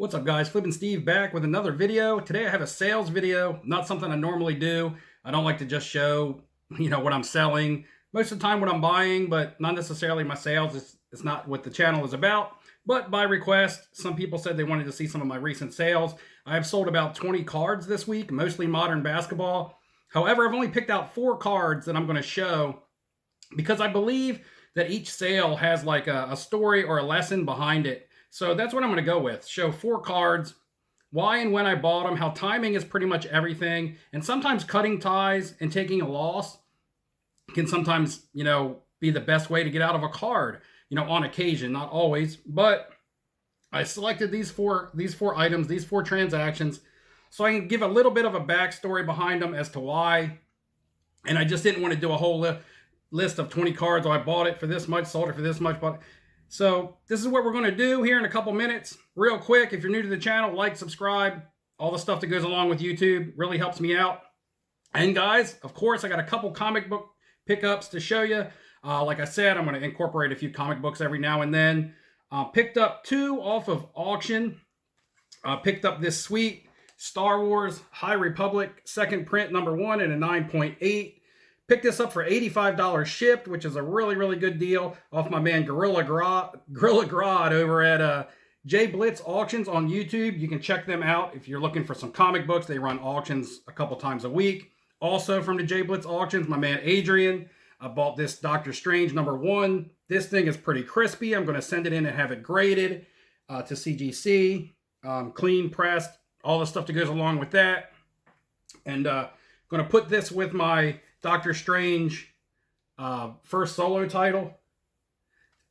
What's up, guys? Flippin' Steve back with another video. Today I have a sales video, not something I normally do. I don't like to just show, what I'm selling. Most of the time what I'm buying, but not necessarily my sales. It's not what the channel is about. But by request, some people said they wanted to see some of my recent sales. I have sold about 20 cards this week, mostly modern basketball. However, I've only picked out 4 cards that I'm going to show because I believe that each sale has like a story or a lesson behind it. So that's what I'm going to go with. Show 4 cards, why and when I bought them, how timing is pretty much everything, and sometimes cutting ties and taking a loss can sometimes, be the best way to get out of a card, on occasion, not always. But I selected these four items, these 4 transactions, so I can give a little bit of a backstory behind them as to why. And I just didn't want to do a whole list of 20 cards. Oh, I bought it for this much, sold it for this much, but so this is what we're going to do here in a couple minutes. Real quick, if you're new to the channel, like, subscribe, all the stuff that goes along with YouTube really helps me out. And guys, of course, I got a couple comic book pickups to show you. Like I said, I'm going to incorporate a few comic books every now and then. Picked up 2 off of auction. Picked up this sweet Star Wars High Republic second print number 1 in a 9.8. Picked this up for $85 shipped, which is a really, really good deal off my man Gorilla Grodd over at J Blitz Auctions on YouTube. You can check them out if you're looking for some comic books. They run auctions a couple times a week. Also from the J Blitz Auctions, my man Adrian. I bought this Doctor Strange number 1. This thing is pretty crispy. I'm going to send it in and have it graded to CGC, clean, pressed, all the stuff that goes along with that. And going to put this with my Doctor Strange first solo title,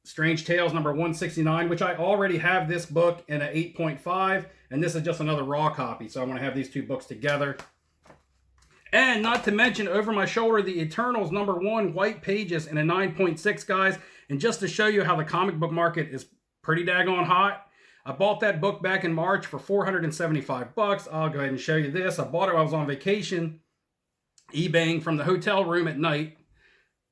Strange Tales number 169, which I already have this book in an 8.5, and this is just another raw copy, so I'm going to have these 2 books together. And not to mention, over my shoulder, the Eternals number 1 white pages in a 9.6, guys. And just to show you how the comic book market is pretty daggone hot, I bought that book back in March for $475. I'll go ahead and show you this. I bought it while I was on vacation, eBaying from the hotel room at night,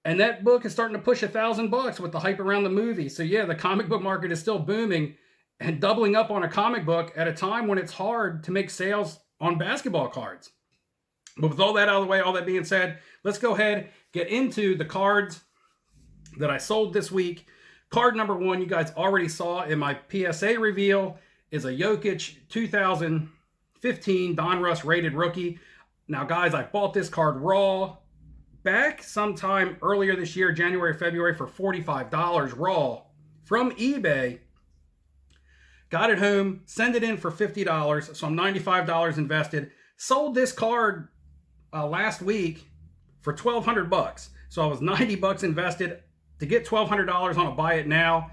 and that book is starting to push $1,000 with the hype around the movie. So yeah, the comic book market is still booming and doubling up on a comic book at a time when it's hard to make sales on basketball cards. But with all that out of the way, all that being said, let's go ahead, get into the cards that I sold this week. Card number 1, you guys already saw in my PSA reveal, is a Jokic 2015 Donruss rated rookie. Now, guys, I bought this card raw back sometime earlier this year, January, February, for $45 raw from eBay. Got it home, send it in for $50, so I'm $95 invested. Sold this card last week for $1,200. So I was $90 invested. To get $1,200 on a buy it now,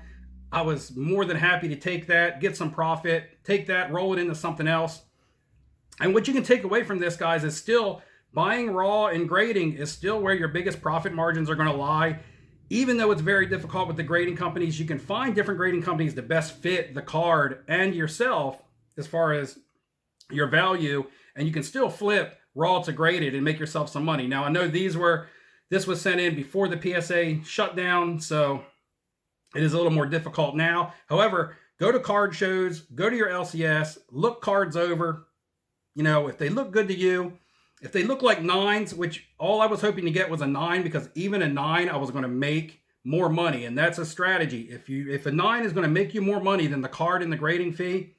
I was more than happy to take that, get some profit, take that, roll it into something else. And what you can take away from this, guys, is still buying raw and grading is still where your biggest profit margins are going to lie. Even though it's very difficult with the grading companies, you can find different grading companies that best fit the card and yourself as far as your value, and you can still flip raw to graded and make yourself some money. Now, I know this was sent in before the PSA shutdown, so it is a little more difficult now. However, go to card shows, go to your LCS, look cards over. If they look good to you, if they look like 9s, which all I was hoping to get was a 9, because even a 9, I was going to make more money. And that's a strategy. If a 9 is going to make you more money than the card and the grading fee,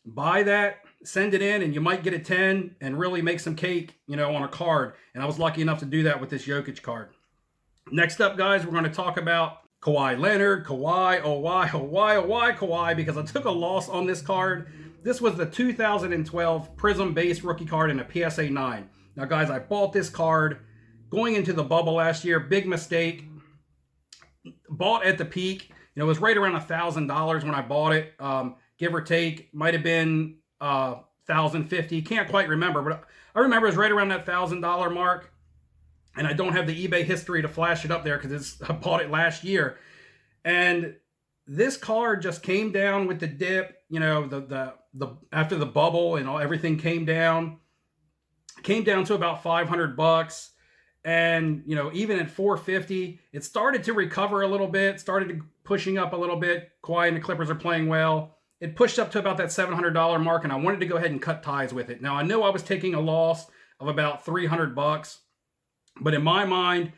buy that, send it in, and you might get a 10 and really make some cake, on a card. And I was lucky enough to do that with this Jokic card. Next up, guys, we're going to talk about Kawhi Leonard. Kawhi, oh why, Kawhi, because I took a loss on this card. This was the 2012 Prism base rookie card in a PSA 9. Now, guys, I bought this card going into the bubble last year. Big mistake. Bought at the peak. It was right around $1,000 when I bought it. Give or take. Might have been $1,050. Can't quite remember, but I remember it was right around that $1,000 mark. And I don't have the eBay history to flash it up there because I bought it last year. And this card just came down with the dip, the after the bubble and everything came down to about $500. And, even at $450, it started to recover a little bit, started pushing up a little bit. Kawhi and the Clippers are playing well. it pushed up to about that $700 mark, and I wanted to go ahead and cut ties with it. Now, I know I was taking a loss of about $300, but in my mind,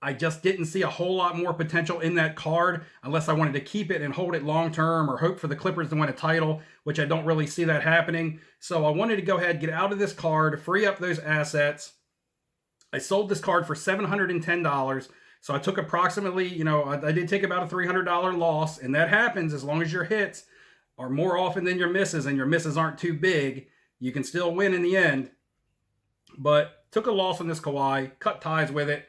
I just didn't see a whole lot more potential in that card unless I wanted to keep it and hold it long term or hope for the Clippers to win a title, which I don't really see that happening. So I wanted to go ahead, get out of this card, free up those assets. I sold this card for $710. So I took approximately, I did take about a $300 loss, and that happens as long as your hits are more often than your misses, and your misses aren't too big. You can still win in the end. But took a loss on this Kawhi, cut ties with it,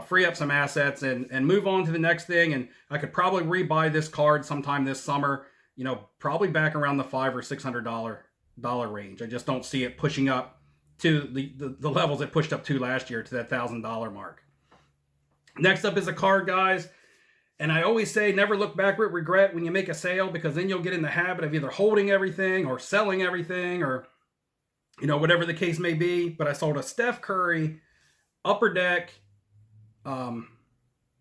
free up some assets, and move on to the next thing. And I could probably rebuy this card sometime this summer, probably back around the $500 or $600 range. I just don't see it pushing up to the levels it pushed up to last year, to that $1,000 mark. Next up is a card, guys. And I always say, never look back with regret when you make a sale, because then you'll get in the habit of either holding everything or selling everything, or whatever the case may be. But I sold a Steph Curry Upper Deck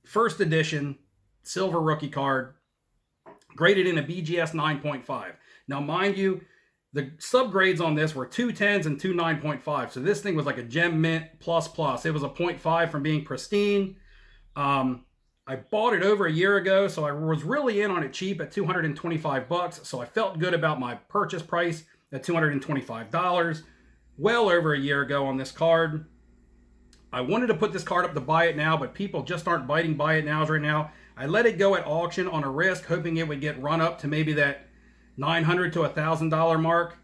first edition silver rookie card, graded in a BGS 9.5. Now, mind you, the subgrades on this were 2 10s and 2 9.5. So this thing was like a gem mint plus. It was a 0.5 from being pristine. I bought it over a year ago, so I was really in on it cheap at $225. So I felt good about my purchase price at $225. Well over a year ago on this card. I wanted to put this card up to buy it now, but people just aren't biting buy it nows right now. I let it go at auction on a risk, hoping it would get run up to maybe that $900 to $1,000 mark,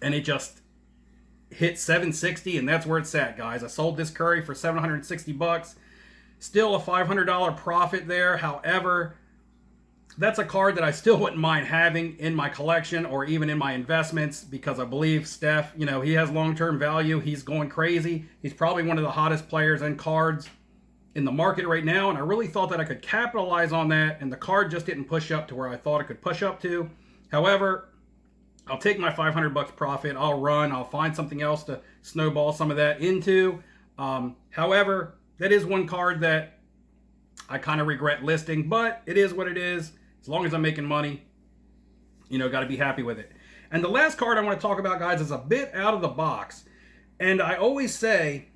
and it just hit $760, and that's where it's at, guys. I sold this Curry for $760. Still a $500 profit there. However, that's a card that I still wouldn't mind having in my collection or even in my investments, because I believe Steph, he has long-term value. He's going crazy. He's probably one of the hottest players and cards in the market right now, and I really thought that I could capitalize on that, and the card just didn't push up to where I thought it could push up to. However, I'll take my $500 profit. I'll find something else to snowball some of that into. However, that is one card that I kind of regret listing, but it is what it is. As long as I'm making money, got to be happy with it. And the last card I want to talk about, guys, is a bit out of the box. And I always say,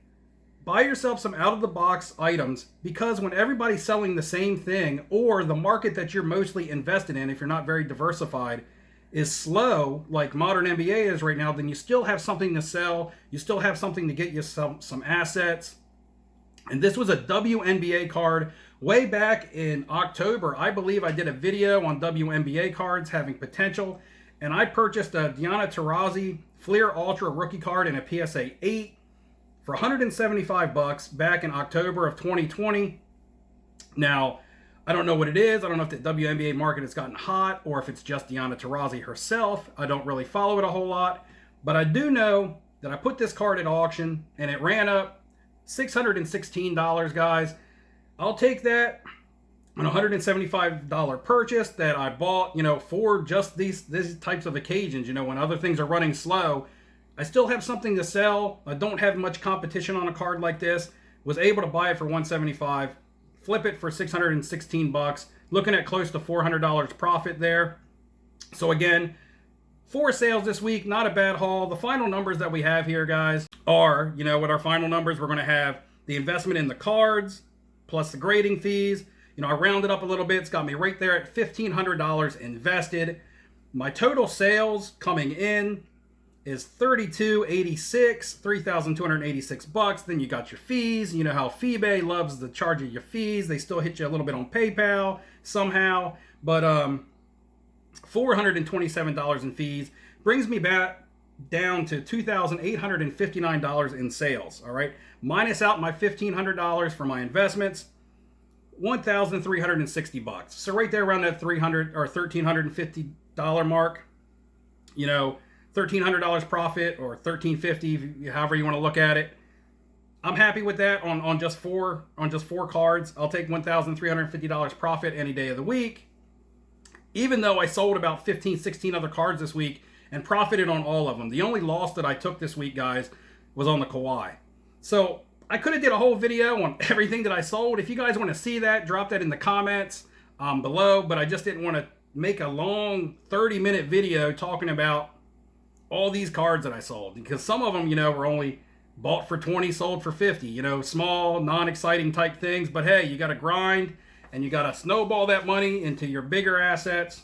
buy yourself some out-of-the-box items, because when everybody's selling the same thing, or the market that you're mostly invested in, if you're not very diversified, is slow, like modern NBA is right now, then you still have something to sell. You still have something to get you some assets. And this was a WNBA card way back in October. I believe I did a video on WNBA cards having potential, and I purchased a Diana Taurasi Fleer Ultra rookie card in a PSA 8 for $175 back in October of 2020. Now, I don't know what it is. I don't know if the WNBA market has gotten hot or if it's just Diana Taurasi herself. I don't really follow it a whole lot, but I do know that I put this card at auction and it ran up $616, guys. I'll take that on a $175 purchase that I bought, for just these types of occasions, when other things are running slow. I still have something to sell. I don't have much competition on a card like this. Was able to buy it for $175, flip it for $616, looking at close to $400 profit there. So again, 4 sales this week, not a bad haul. The final numbers that we have here, guys, are, with our final numbers, we're going to have the investment in the cards plus the grading fees. I rounded up a little bit. It's got me right there at $1,500 invested. My total sales coming in is $3,286, $3,286. Then you got your fees. You know how FeeBay loves the charge of your fees. They still hit you a little bit on PayPal somehow, but $427 in fees brings me back down to $2,859 in sales. All right, minus out my $1,500 for my investments, $1,360. So right there around that $300 or $1,350 mark. $1,300 profit or $1,350, however you want to look at it. I'm happy with that on just four cards. I'll take $1,350 profit any day of the week. Even though I sold about 15, 16 other cards this week and profited on all of them. The only loss that I took this week, guys, was on the Kawhi. So I could have did a whole video on everything that I sold. If you guys want to see that, drop that in the comments below. But I just didn't want to make a long 30-minute video talking about all these cards that I sold, because some of them, were only bought for 20, sold for 50, small, non-exciting type things. But hey, you got to grind and you got to snowball that money into your bigger assets.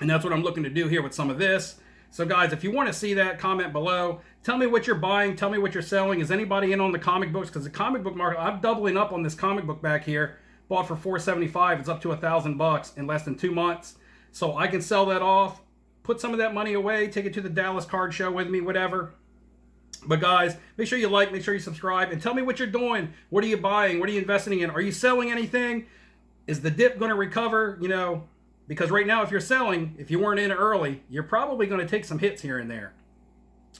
And that's what I'm looking to do here with some of this. So guys, if you want to see that, comment below. Tell me what you're buying. Tell me what you're selling. Is anybody in on the comic books? Because the comic book market, I'm doubling up on this comic book back here. Bought for $475. It's up to $1,000 in less than 2 months. So I can sell that off, put some of that money away, take it to the Dallas card show with me, whatever. But guys, make sure you like, make sure you subscribe, and tell me what you're doing. What are you buying? What are you investing in? Are you selling anything? Is the dip going to recover? Because right now, if you're selling, if you weren't in early, you're probably going to take some hits here and there.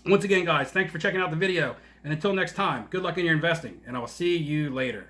Once again, guys, thanks for checking out the video. And until next time, good luck in your investing, and I will see you later.